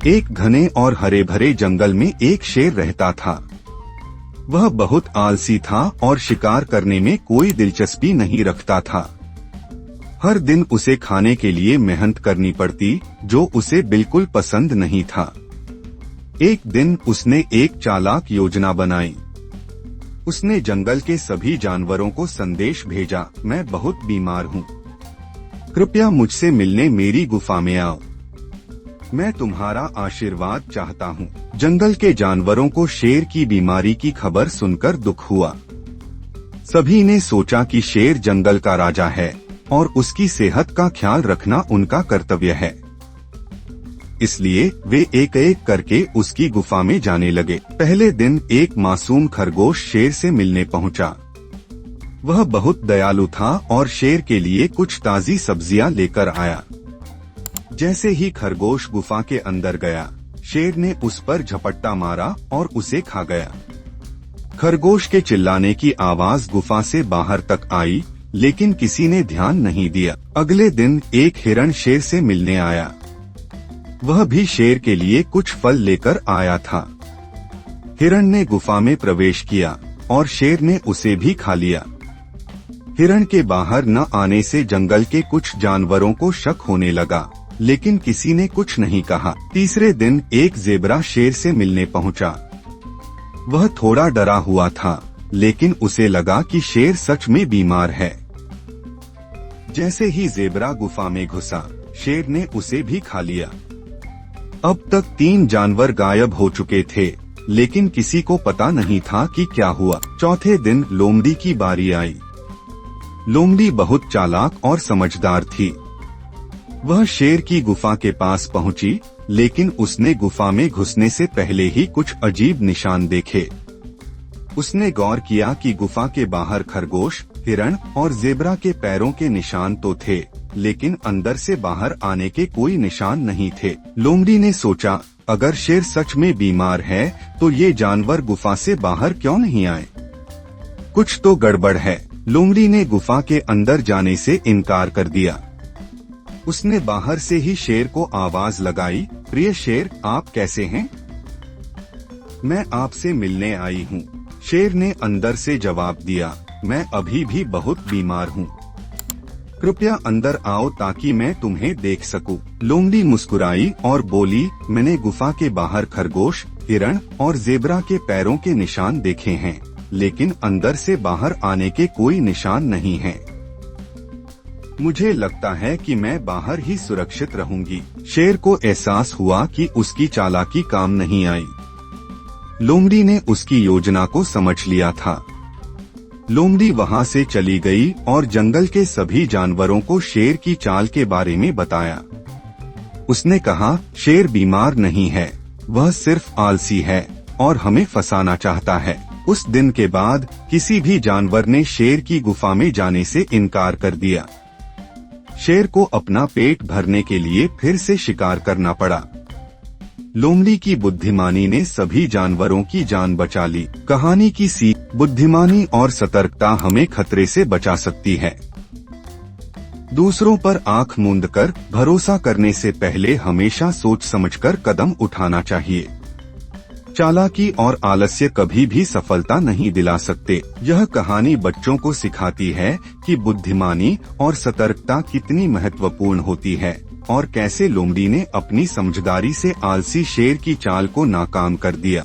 एक घने और हरे भरे जंगल में एक शेर रहता था। वह बहुत आलसी था और शिकार करने में कोई दिलचस्पी नहीं रखता था। हर दिन उसे खाने के लिए मेहनत करनी पड़ती, जो उसे बिल्कुल पसंद नहीं था। एक दिन उसने एक चालाक योजना बनाई। उसने जंगल के सभी जानवरों को संदेश भेजा, मैं बहुत बीमार हूँ, कृपया मुझसे मिलने मेरी गुफा में आओ, मैं तुम्हारा आशीर्वाद चाहता हूँ। जंगल के जानवरों को शेर की बीमारी की खबर सुनकर दुख हुआ। सभी ने सोचा कि शेर जंगल का राजा है और उसकी सेहत का ख्याल रखना उनका कर्तव्य है। इसलिए वे एक एक करके उसकी गुफा में जाने लगे। पहले दिन एक मासूम खरगोश शेर से मिलने पहुंचा। वह बहुत दयालु था और शेर के लिए कुछ ताजी सब्जियां लेकर आया। जैसे ही खरगोश गुफा के अंदर गया, शेर ने उस पर झपट्टा मारा और उसे खा गया। खरगोश के चिल्लाने की आवाज गुफा से बाहर तक आई, लेकिन किसी ने ध्यान नहीं दिया। अगले दिन एक हिरण शेर से मिलने आया। वह भी शेर के लिए कुछ फल लेकर आया था। हिरण ने गुफा में प्रवेश किया और शेर ने उसे भी खा लिया। हिरण के बाहर न आने से जंगल के कुछ जानवरों को शक होने लगा, लेकिन किसी ने कुछ नहीं कहा। तीसरे दिन एक ज़ेबरा शेर से मिलने पहुंचा। वह थोड़ा डरा हुआ था, लेकिन उसे लगा कि शेर सच में बीमार है। जैसे ही ज़ेबरा गुफा में घुसा, शेर ने उसे भी खा लिया। अब तक 3 जानवर गायब हो चुके थे, लेकिन किसी को पता नहीं था कि क्या हुआ। चौथे दिन लोमड़ी की बारी आई। लोमड़ी बहुत चालाक और समझदार थी। वह शेर की गुफा के पास पहुंची, लेकिन उसने गुफा में घुसने से पहले ही कुछ अजीब निशान देखे। उसने गौर किया कि गुफा के बाहर खरगोश, हिरण और ज़ेबरा के पैरों के निशान तो थे, लेकिन अंदर से बाहर आने के कोई निशान नहीं थे। लोमड़ी ने सोचा, अगर शेर सच में बीमार है तो ये जानवर गुफा से बाहर क्यों नहीं आए? कुछ तो गड़बड़ है। लोमड़ी ने गुफा के अंदर जाने से इनकार कर दिया। उसने बाहर से ही शेर को आवाज लगाई, प्रिय शेर, आप कैसे हैं? मैं आपसे मिलने आई हूँ। शेर ने अंदर से जवाब दिया, मैं अभी भी बहुत बीमार हूँ, कृपया अंदर आओ ताकि मैं तुम्हें देख सकूं। लोमड़ी मुस्कुराई और बोली, मैंने गुफा के बाहर खरगोश, हिरण और ज़ेबरा के पैरों के निशान देखे हैं, लेकिन अंदर से बाहर आने के कोई निशान नहीं हैं। मुझे लगता है कि मैं बाहर ही सुरक्षित रहूंगी। शेर को एहसास हुआ कि उसकी चालाकी काम नहीं आई। लोमड़ी ने उसकी योजना को समझ लिया था। लोमड़ी वहां से चली गई और जंगल के सभी जानवरों को शेर की चाल के बारे में बताया। उसने कहा, शेर बीमार नहीं है, वह सिर्फ आलसी है और हमें फंसाना चाहता है। उस दिन के बाद किसी भी जानवर ने शेर की गुफा में जाने से इनकार कर दिया। शेर को अपना पेट भरने के लिए फिर से शिकार करना पड़ा। लोमड़ी की बुद्धिमानी ने सभी जानवरों की जान बचा ली। कहानी की सीख, बुद्धिमानी और सतर्कता हमें खतरे से बचा सकती है। दूसरों पर आंख मूंदकर भरोसा करने से पहले हमेशा सोच समझकर कदम उठाना चाहिए। चालाकी और आलस्य कभी भी सफलता नहीं दिला सकते। यह कहानी बच्चों को सिखाती है कि बुद्धिमानी और सतर्कता कितनी महत्वपूर्ण होती है और कैसे लोमड़ी ने अपनी समझदारी से आलसी शेर की चाल को नाकाम कर दिया।